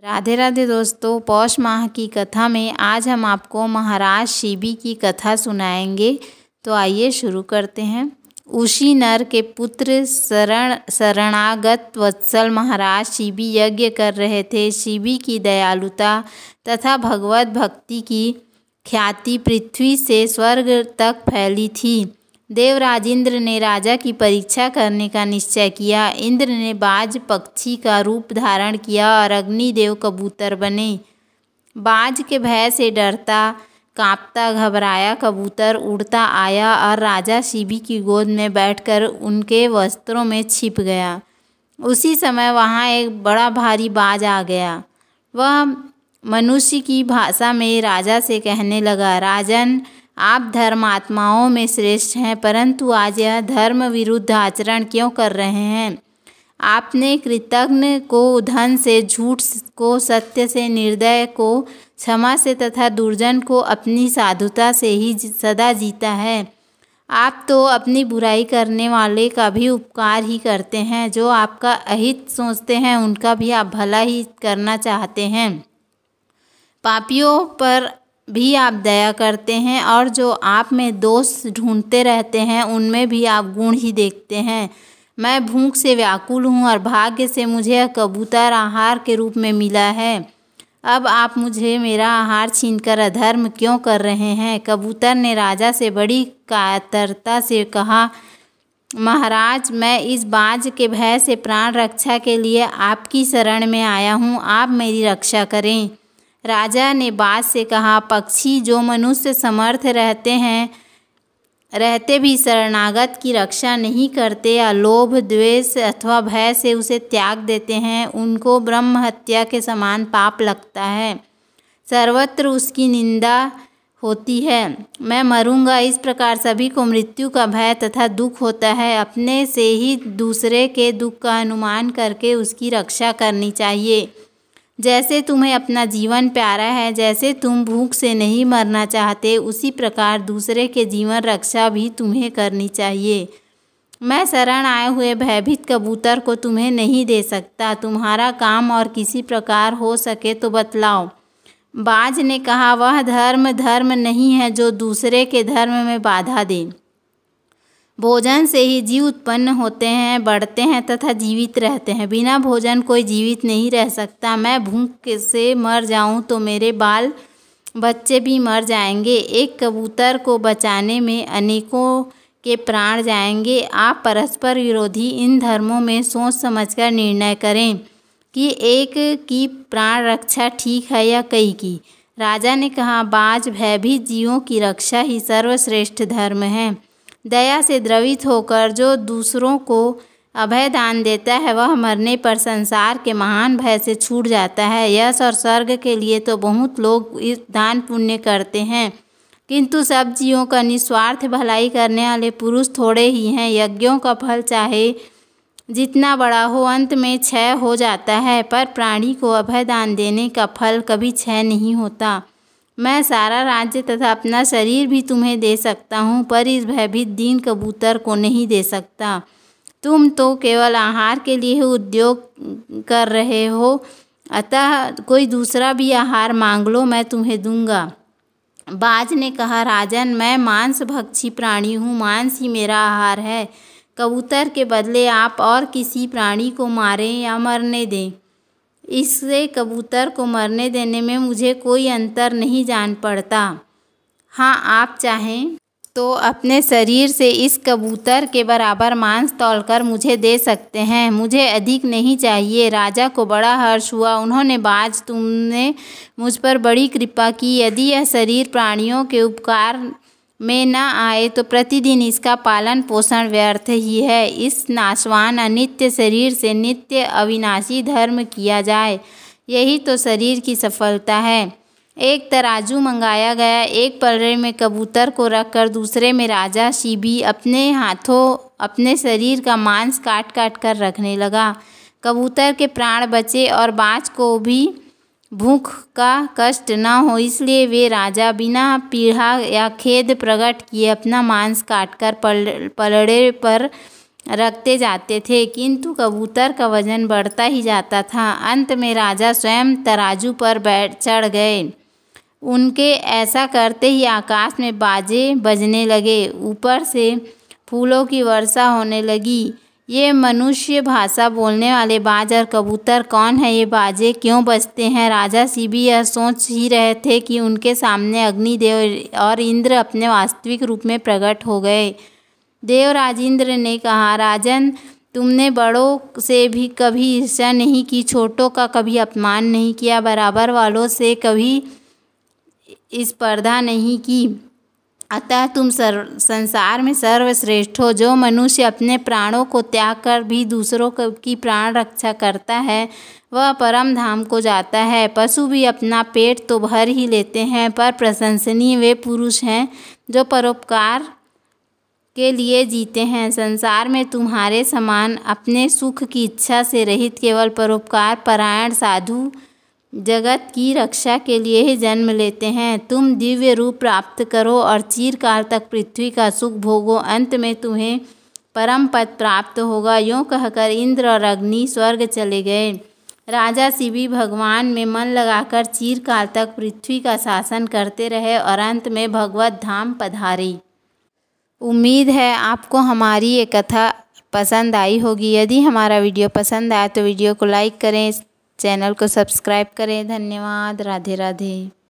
राधे राधे दोस्तों, पौष माह की कथा में आज हम आपको महाराज शिबी की कथा सुनाएंगे। तो आइए शुरू करते हैं। उसी नर के पुत्र शरणागत वत्सल महाराज शिबी यज्ञ कर रहे थे। शिबी की दयालुता तथा भगवत भक्ति की ख्याति पृथ्वी से स्वर्ग तक फैली थी। देवराज इंद्र ने राजा की परीक्षा करने का निश्चय किया। इंद्र ने बाज पक्षी का रूप धारण किया और अग्निदेव कबूतर बने। बाज के भय से डरता कांपता घबराया कबूतर उड़ता आया और राजा शिबी की गोद में बैठकर उनके वस्त्रों में छिप गया। उसी समय वहाँ एक बड़ा भारी बाज आ गया। वह मनुष्य की भाषा में राजा से कहने लगा, राजन, आप धर्मात्माओं में श्रेष्ठ हैं, परंतु आज यह धर्म विरुद्ध आचरण क्यों कर रहे हैं? आपने कृतघ्न को धन से, झूठ को सत्य से, निर्दय को क्षमा से तथा दुर्जन को अपनी साधुता से ही सदा जीता है। आप तो अपनी बुराई करने वाले का भी उपकार ही करते हैं। जो आपका अहित सोचते हैं उनका भी आप भला ही करना चाहते हैं। पापियों पर भी आप दया करते हैं और जो आप में दोष ढूंढते रहते हैं उनमें भी आप गुण ही देखते हैं। मैं भूख से व्याकुल हूँ और भाग्य से मुझे यह कबूतर आहार के रूप में मिला है। अब आप मुझे मेरा आहार छीनकर अधर्म क्यों कर रहे हैं? कबूतर ने राजा से बड़ी कातरता से कहा, महाराज, मैं इस बाज के भय से प्राण रक्षा के लिए आपकी शरण में आया हूँ। आप मेरी रक्षा करें। राजा ने बाज से कहा, पक्षी जो मनुष्य समर्थ रहते भी शरणागत की रक्षा नहीं करते या लोभ द्वेष अथवा भय से उसे त्याग देते हैं, उनको ब्रह्म हत्या के समान पाप लगता है। सर्वत्र उसकी निंदा होती है। मैं मरूंगा, इस प्रकार सभी को मृत्यु का भय तथा दुख होता है। अपने से ही दूसरे के दुख का अनुमान करके उसकी रक्षा करनी चाहिए। जैसे तुम्हें अपना जीवन प्यारा है, जैसे तुम भूख से नहीं मरना चाहते, उसी प्रकार दूसरे के जीवन रक्षा भी तुम्हें करनी चाहिए। मैं शरण आए हुए भयभीत कबूतर को तुम्हें नहीं दे सकता। तुम्हारा काम और किसी प्रकार हो सके तो बतलाओ। बाज ने कहा, वह धर्म नहीं है जो दूसरे के धर्म में बाधा दे। भोजन से ही जीव उत्पन्न होते हैं, बढ़ते हैं तथा जीवित रहते हैं। बिना भोजन कोई जीवित नहीं रह सकता। मैं भूख से मर जाऊं तो मेरे बाल बच्चे भी मर जाएंगे। एक कबूतर को बचाने में अनेकों के प्राण जाएंगे। आप परस्पर विरोधी इन धर्मों में सोच समझकर निर्णय करें कि एक की प्राण रक्षा ठीक है या कई की। राजा ने कहा, बाज भयभीत जीवों की रक्षा ही सर्वश्रेष्ठ धर्म है। दया से द्रवित होकर जो दूसरों को अभय दान देता है वह मरने पर संसार के महान भय से छूट जाता है। यश और स्वर्ग के लिए तो बहुत लोग इस दान पुण्य करते हैं, किंतु सब जीवों का निस्वार्थ भलाई करने वाले पुरुष थोड़े ही हैं। यज्ञों का फल चाहे जितना बड़ा हो, अंत में क्षय हो जाता है, पर प्राणी को अभय दान देने का फल कभी क्षय नहीं होता। मैं सारा राज्य तथा अपना शरीर भी तुम्हें दे सकता हूँ, पर इस भयभीत दीन कबूतर को नहीं दे सकता। तुम तो केवल आहार के लिए उद्योग कर रहे हो, अतः कोई दूसरा भी आहार मांग लो, मैं तुम्हें दूंगा। बाज ने कहा, राजन, मैं मांस भक्षी प्राणी हूँ, मांस ही मेरा आहार है। कबूतर के बदले आप और किसी प्राणी को मारें या मरने दें, इससे कबूतर को मरने देने में मुझे कोई अंतर नहीं जान पड़ता। हाँ, आप चाहें तो अपने शरीर से इस कबूतर के बराबर मांस तौलकर मुझे दे सकते हैं, मुझे अधिक नहीं चाहिए। राजा को बड़ा हर्ष हुआ। उन्होंने, बाज, तुमने मुझ पर बड़ी कृपा की। यदि यह शरीर प्राणियों के उपकार में न आए तो प्रतिदिन इसका पालन पोषण व्यर्थ ही है। इस नाशवान अनित्य शरीर से नित्य अविनाशी धर्म किया जाए, यही तो शरीर की सफलता है। एक तराजू मंगाया गया। एक पलड़े में कबूतर को रखकर दूसरे में राजा शिबी अपने हाथों अपने शरीर का मांस काट काट कर रखने लगा। कबूतर के प्राण बचे और बाज को भी भूख का कष्ट न हो, इसलिए वे राजा बिना पीड़ा या खेद प्रकट किए अपना मांस काटकर पलड़े पर रखते जाते थे, किंतु कबूतर का वजन बढ़ता ही जाता था। अंत में राजा स्वयं तराजू पर चढ़ गए। उनके ऐसा करते ही आकाश में बाजे बजने लगे, ऊपर से फूलों की वर्षा होने लगी। ये मनुष्य भाषा बोलने वाले बाज और कबूतर कौन है? ये बाजे क्यों बजते हैं? राजा शिव यह सोच ही रहे थे कि उनके सामने अग्निदेव और इंद्र अपने वास्तविक रूप में प्रकट हो गए। देवराज इंद्र ने कहा, राजन, तुमने बड़ों से भी कभी ईर्ष्या नहीं की, छोटों का कभी अपमान नहीं किया, बराबर वालों से कभी स्पर्धा नहीं की, अतः तुम संसार में सर्वश्रेष्ठ हो। जो मनुष्य अपने प्राणों को त्याग कर भी दूसरों की प्राण रक्षा करता है, वह परम धाम को जाता है। पशु भी अपना पेट तो भर ही लेते हैं, पर प्रशंसनीय वे पुरुष हैं जो परोपकार के लिए जीते हैं। संसार में तुम्हारे समान अपने सुख की इच्छा से रहित केवल परोपकार परायण साधु जगत की रक्षा के लिए ही जन्म लेते हैं। तुम दिव्य रूप प्राप्त करो और चिरकाल तक पृथ्वी का सुख भोगो, अंत में तुम्हें परम पद प्राप्त होगा। यूँ कहकर इंद्र और अग्नि स्वर्ग चले गए। राजा शिवी भगवान में मन लगाकर चिरकाल तक पृथ्वी का शासन करते रहे और अंत में भगवत धाम पधारे। उम्मीद है आपको हमारी ये कथा पसंद आई होगी। यदि हमारा वीडियो पसंद आया तो वीडियो को लाइक करें, चैनल को सब्सक्राइब करें। धन्यवाद। राधे राधे।